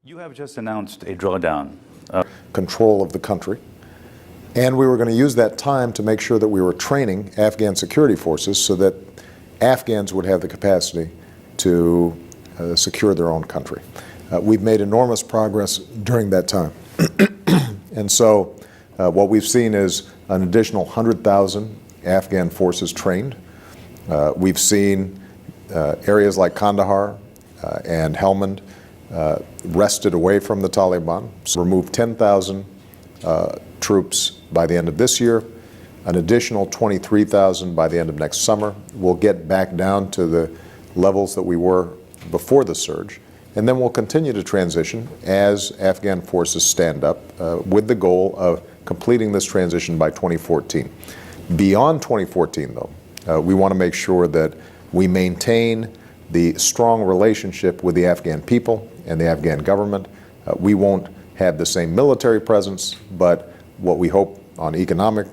You have just announced a drawdown. Control of the country. And we were going to use that time to make sure that we were training Afghan security forces so that Afghans would have the capacity to secure their own country. We've made enormous progress during that time. And so what we've seen is an additional 100,000 Afghan forces trained. We've seen areas like Kandahar and Helmand wrested away from the Taliban. So removed 10,000 troops by the end of this year, an additional 23,000 by the end of next summer. We'll get back down to the levels that we were before the surge, and then we'll continue to transition as Afghan forces stand up with the goal of completing this transition by 2014. Beyond 2014, though, we want to make sure that we maintain the strong relationship with the Afghan people and the Afghan government. We won't have the same military presence, but what we hope on economic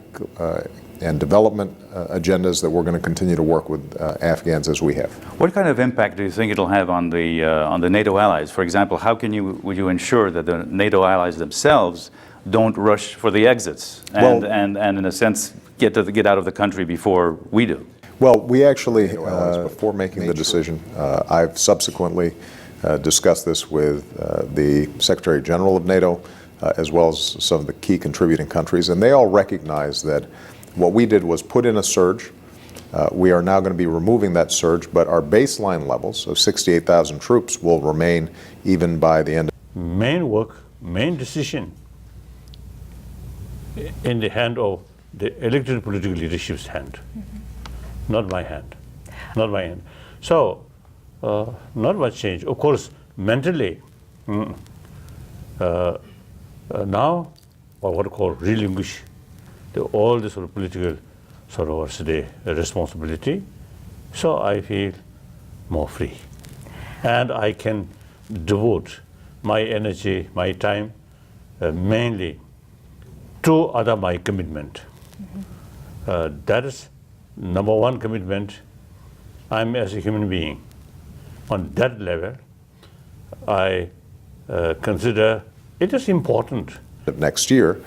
and development agendas that we're going to continue to work with Afghans as we have. What kind of impact do you think it'll have on the NATO allies? For example, how would you ensure that the NATO allies themselves don't rush for the exits and in a sense get out of the country before we do? Well, we actually, before making the decision, I've subsequently discussed this with the Secretary General of NATO, as well as some of the key contributing countries, and they all recognize that what we did was put in a surge. We are now going to be removing that surge, but our baseline levels of 68,000 troops will remain even by the end. Main work, main decision in the hand of the elected political leadership's hand, not my hand, not my hand. So, not much change. Of course, mentally, now, what I call relinquish all the sort of political sort of responsibility. So I feel more free, and I can devote my energy, my time, mainly to my commitment. That is number one commitment. I'm as a human being. On that level, I consider it is important. Next year,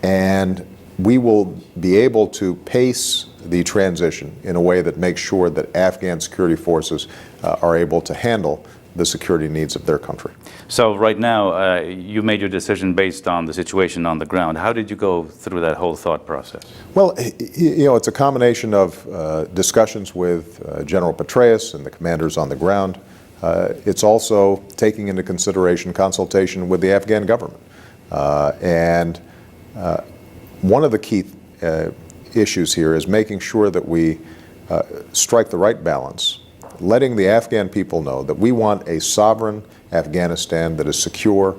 and we will be able to pace the transition in a way that makes sure that Afghan security forces are able to handle the security needs of their country. So right now, you made your decision based on the situation on the ground. How did you go through that whole thought process? Well, you know, it's a combination of discussions with General Petraeus and the commanders on the ground. It's also taking into consideration consultation with the Afghan government. One of the key issues here is making sure that we strike the right balance, letting the Afghan people know that we want a sovereign Afghanistan that is secure,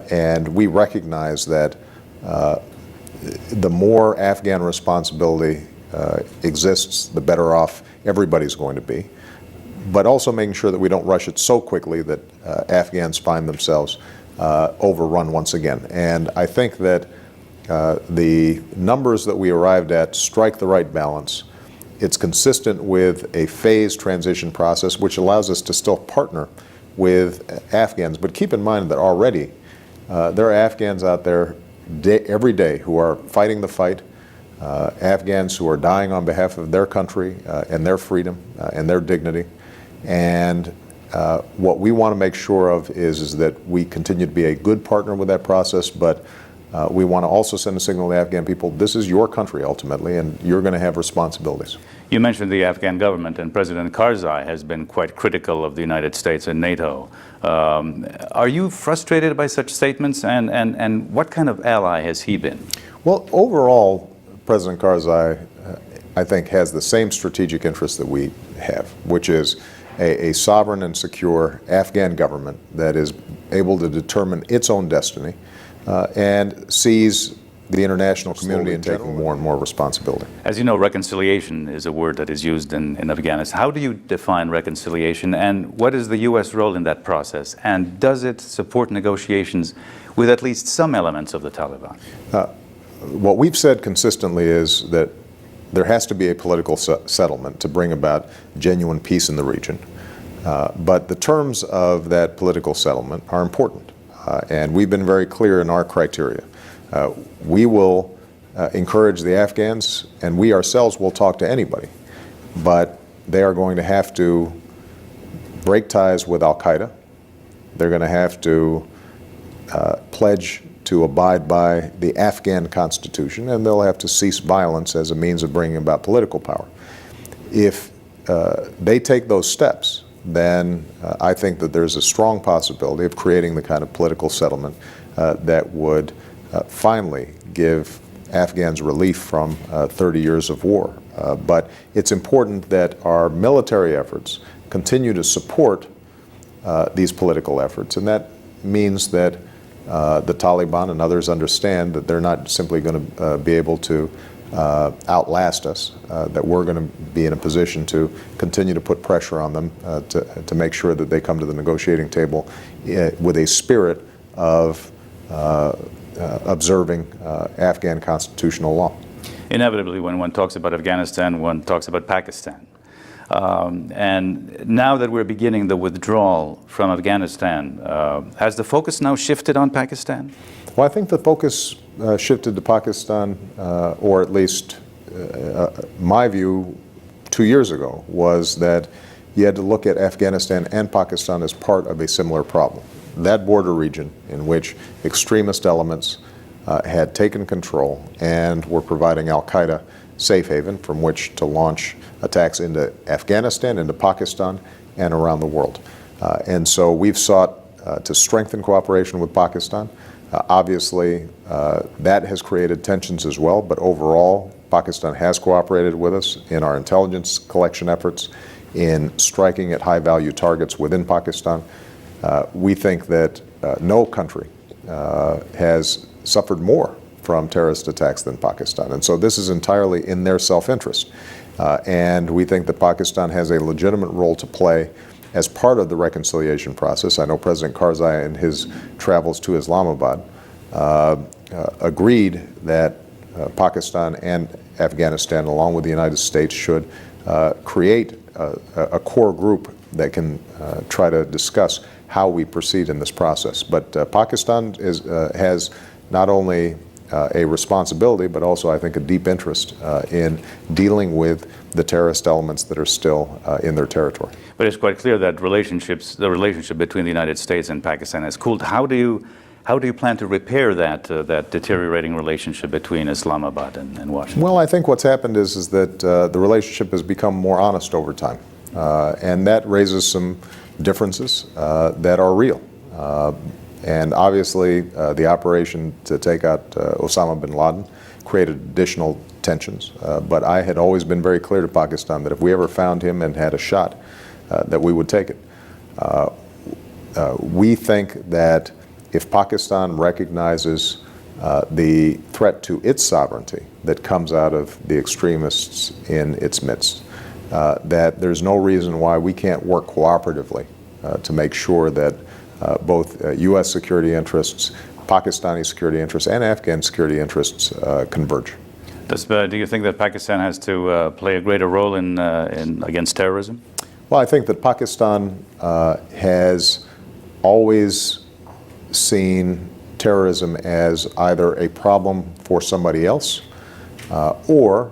and we recognize that the more Afghan responsibility exists, the better off everybody's going to be. But also making sure that we don't rush it so quickly that Afghans find themselves overrun once again. And I think that the numbers that we arrived at strike the right balance. It's consistent with a phased transition process, which allows us to still partner with Afghans. But keep in mind that already there are Afghans out there every day who are fighting the fight, Afghans who are dying on behalf of their country and their freedom and their dignity. And what we want to make sure of is that we continue to be a good partner with that process, but we want to also send a signal to the Afghan people, this is your country ultimately, and you're going to have responsibilities. You mentioned the Afghan government, and President Karzai has been quite critical of the United States and NATO. Are you frustrated by such statements, and what kind of ally has he been? Well, overall, President Karzai, I think, has the same strategic interest that we have, which is a sovereign and secure Afghan government that is able to determine its own destiny and sees the international community in taking more and more responsibility. As you know, reconciliation is a word that is used in Afghanistan. How do you define reconciliation, and what is the U.S. role in that process? And does it support negotiations with at least some elements of the Taliban? What we've said consistently is that there has to be a political settlement to bring about genuine peace in the region. But the terms of that political settlement are important. and we've been very clear in our criteria. We will encourage the Afghans, and we ourselves will talk to anybody, but they are going to have to break ties with al-Qaeda. They're going to have to pledge to abide by the Afghan constitution, and they'll have to cease violence as a means of bringing about political power. If they take those steps, then I think that there's a strong possibility of creating the kind of political settlement that would finally give Afghans relief from 30 years of war. But it's important that our military efforts continue to support these political efforts, and that means that the Taliban and others understand that they're not simply going to be able to outlast us, that we're going to be in a position to continue to put pressure on them to make sure that they come to the negotiating table with a spirit of observing Afghan constitutional law. Inevitably, when one talks about Afghanistan, one talks about Pakistan. And now that we're beginning the withdrawal from Afghanistan, has the focus now shifted on Pakistan? Well, I think the focus shifted to Pakistan, or at least my view 2 years ago was that you had to look at Afghanistan and Pakistan as part of a similar problem. That border region in which extremist elements had taken control and were providing al-Qaeda safe haven from which to launch attacks into Afghanistan, into Pakistan, and around the world. And so we've sought to strengthen cooperation with Pakistan. Obviously, that has created tensions as well, but overall, Pakistan has cooperated with us in our intelligence collection efforts, in striking at high-value targets within Pakistan. We think that no country has suffered more from terrorist attacks than Pakistan. And so this is entirely in their self-interest. And we think that Pakistan has a legitimate role to play as part of the reconciliation process. I know President Karzai in his travels to Islamabad agreed that Pakistan and Afghanistan, along with the United States, should create a core group that can try to discuss how we proceed in this process. But Pakistan has not only a responsibility, but also, I think, a deep interest in dealing with the terrorist elements that are still in their territory. But it's quite clear that the relationship between the United States and Pakistan has cooled. How do you plan to repair that deteriorating relationship between Islamabad and Washington? Well, I think what's happened is that the relationship has become more honest over time, and that raises some differences that are real. And obviously, the operation to take out Osama bin Laden created additional tensions. But I had always been very clear to Pakistan that if we ever found him and had a shot, that we would take it. We think that if Pakistan recognizes the threat to its sovereignty that comes out of the extremists in its midst, that there's no reason why we can't work cooperatively to make sure that both U.S. security interests, Pakistani security interests, and Afghan security interests converge. Do you think that Pakistan has to play a greater role in against terrorism? Well, I think that Pakistan has always seen terrorism as either a problem for somebody else or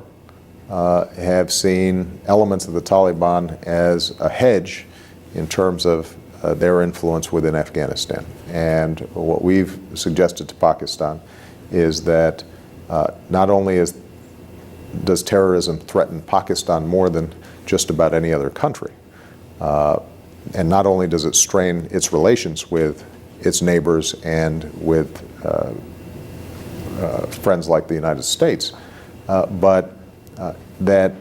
have seen elements of the Taliban as a hedge in terms of their influence within Afghanistan. And what we've suggested to Pakistan is that not only does terrorism threaten Pakistan more than just about any other country, and not only does it strain its relations with its neighbors and with friends like the United States, but that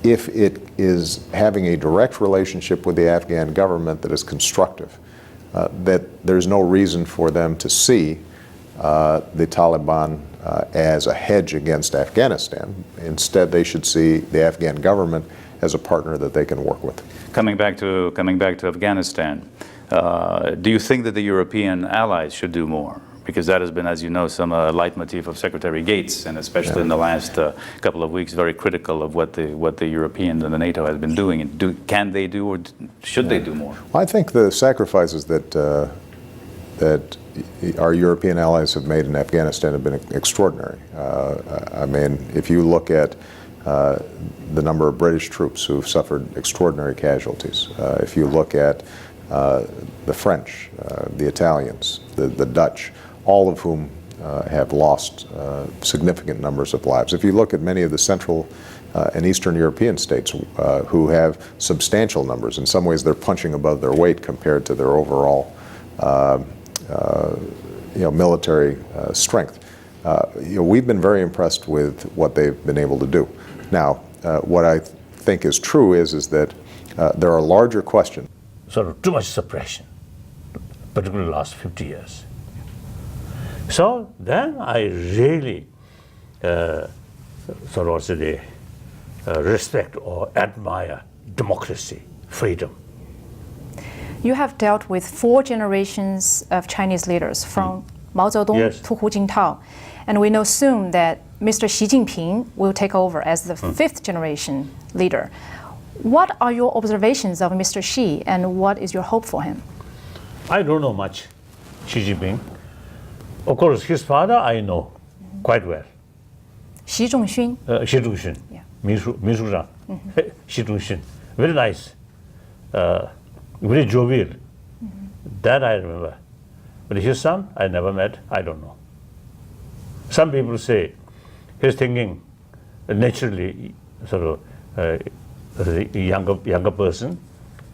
if it is having a direct relationship with the Afghan government that is constructive, that there's no reason for them to see the Taliban as a hedge against Afghanistan. Instead, they should see the Afghan government as a partner that they can work with. Coming back to Afghanistan, do you think that the European allies should do more? Because that has been, as you know, some leitmotif of Secretary Gates, and especially in the last couple of weeks, very critical of what the Europeans and the NATO has been doing. Can they do, or should they do more? I think the sacrifices that that our European allies have made in Afghanistan have been extraordinary. I mean, if you look at the number of British troops who've suffered extraordinary casualties, if you look at the French, the Italians, the Dutch, all of whom have lost significant numbers of lives. If you look at many of the Central and Eastern European states who have substantial numbers, in some ways they're punching above their weight compared to their overall military strength. We've been very impressed with what they've been able to do. Now, what I think is true is that there are larger questions. Sort of too much suppression, particularly the last 50 years. So then I really respect or admire democracy, freedom. You have dealt with 4 generations of Chinese leaders, from Mao Zedong Yes. to Hu Jintao, and we know soon that Mr. Xi Jinping will take over as the 5th generation leader. What are your observations of Mr. Xi, and what is your hope for him? I don't know much Xi Jinping. Of course, his father I know quite well. Xi Zhongxun. Xi Zhongxun, Yeah. 秘书长, Xi Zhongxun, very nice, very jovial. That I remember. But his son, I never met, I don't know. Some people say he's thinking naturally, sort of as a younger person,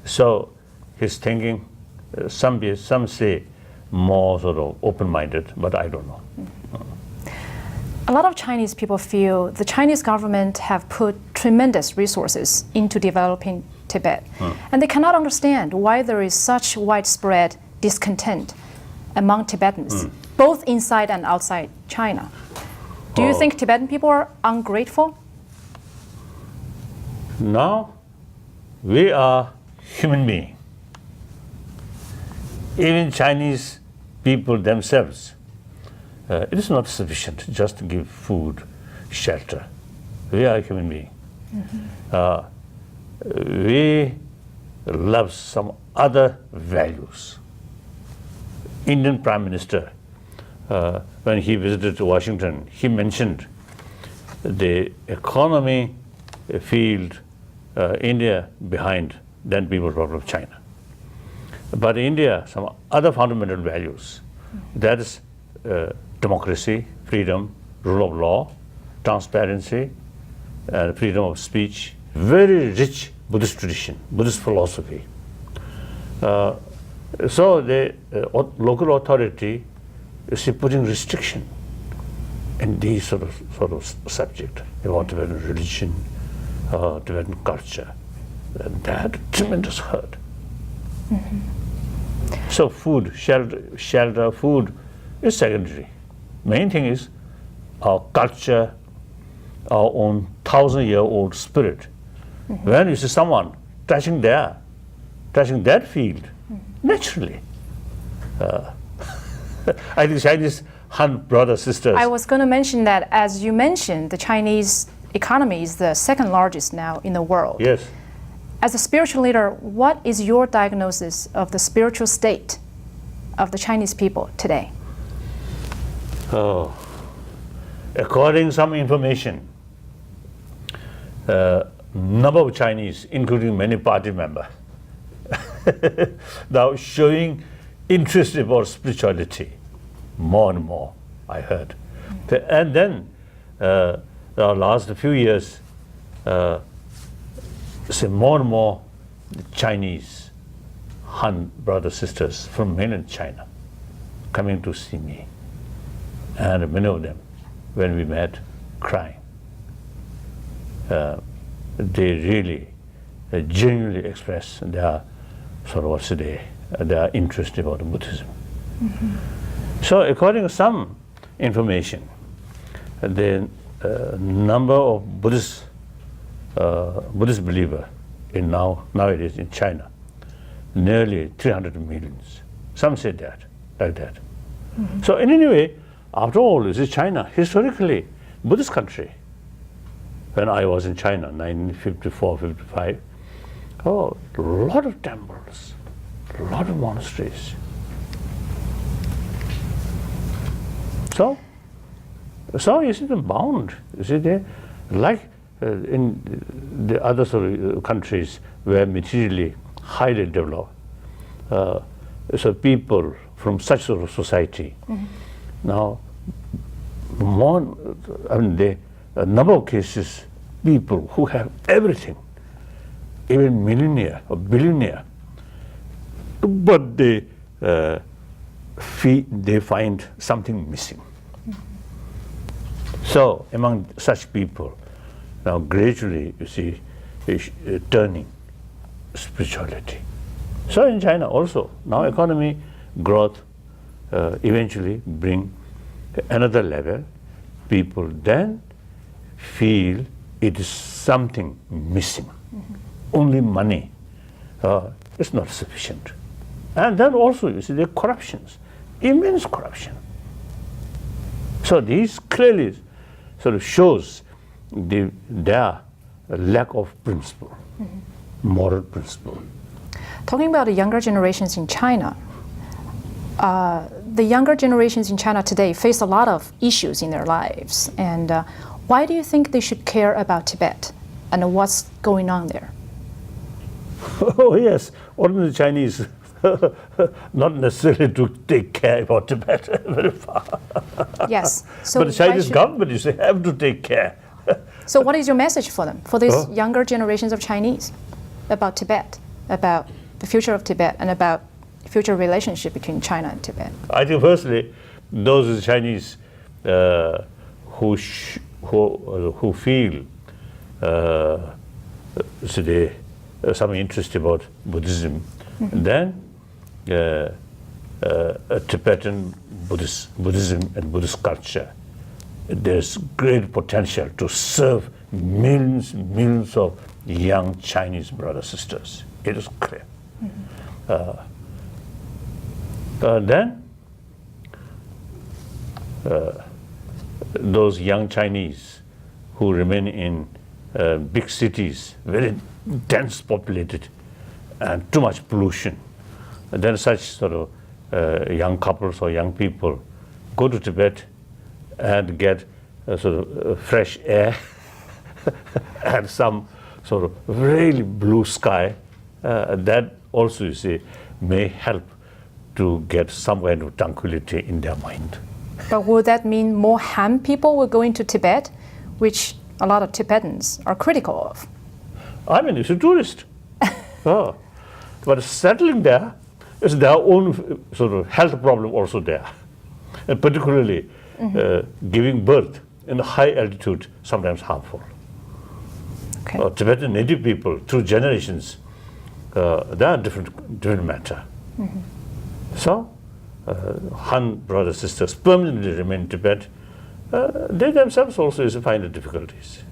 so he's thinking, some say more sort of open-minded, but I don't know. A lot of Chinese people feel the Chinese government have put tremendous resources into developing Tibet, and they cannot understand why there is such widespread discontent among Tibetans, both inside and outside China. Do you think Tibetan people are ungrateful? Now, we are human beings. Even Chinese people themselves, it is not sufficient just to give food, shelter. We are human beings. We love some other values. Indian Prime Minister, when he visited Washington, he mentioned the economy field, India behind than people talk of China. But India, some other fundamental values, that is democracy, freedom, rule of law, transparency, and freedom of speech, very rich Buddhist tradition, Buddhist philosophy. So the local authority is putting restriction in these sort of subject about Tibetan religion, Tibetan culture. And that had tremendous hurt. So food, shelter, food is secondary. Main thing is our culture, our own 1,000-year-old spirit. When you see someone touching that field, naturally, I think Chinese Han brothers, sisters. I was going to mention that, as you mentioned, the Chinese economy is the 2nd largest now in the world. Yes. As a spiritual leader, what is your diagnosis of the spiritual state of the Chinese people today? According to some information, number of Chinese, including many party members, now showing interest about spirituality more and more, I heard. And then the last few years, say more and more Chinese Han brothers, sisters from mainland China coming to see me. And many of them, when we met, crying. They really genuinely express their their interest about Buddhism. So according to some information, the number of Buddhist believers nowadays in China, nearly 300 millions. Some say that, like that. So in any way, after all, this is China, historically Buddhist country. When I was in China, 1954, 55, a lot of temples, a lot of monasteries. So you see, they're bound. You see, they like in the other sort of countries where materially highly developed. So people from such sort of society now, more, I mean, a number of cases, people who have everything, even millionaire or billionaire, but they find something missing. So among such people, now gradually you see turning spirituality. So in China also, now economy growth eventually bring another level. People then feel it is something missing. Only money is not sufficient. And then also you see the corruptions, immense corruption. So these clearly sort of shows their lack of principle, moral principle. Talking about the younger generations in China, the younger generations in China today face a lot of issues in their lives. And why do you think they should care about Tibet and what's going on there? Oh yes, ordinary Chinese not necessarily to take care about Tibet very far. Yes. So but the Chinese government, you say, have to take care. So what is your message for them, for these younger generations of Chinese, about Tibet, about the future of Tibet, and about the future relationship between China and Tibet? I think firstly, those Chinese who feel some interest about Buddhism, then Tibetan Buddhism and Buddhist culture, there's great potential to serve millions of young Chinese brothers sisters. It is clear. Then those young Chinese who remain in big cities, very dense populated, and too much pollution, and then such sort of young couples or young people go to Tibet and get sort of fresh air and some sort of really blue sky. That also, you see, may help to get some kind of tranquility in their mind. But would that mean more Han people will go into Tibet, which a lot of Tibetans are critical of? I mean, it's a tourist. But settling there is their own sort of health problem also there. And particularly giving birth in a high altitude, sometimes harmful. Okay. Tibetan native people, through generations, they are different matter. So, Han brothers, sisters permanently remain in Tibet. They themselves also find the difficulties.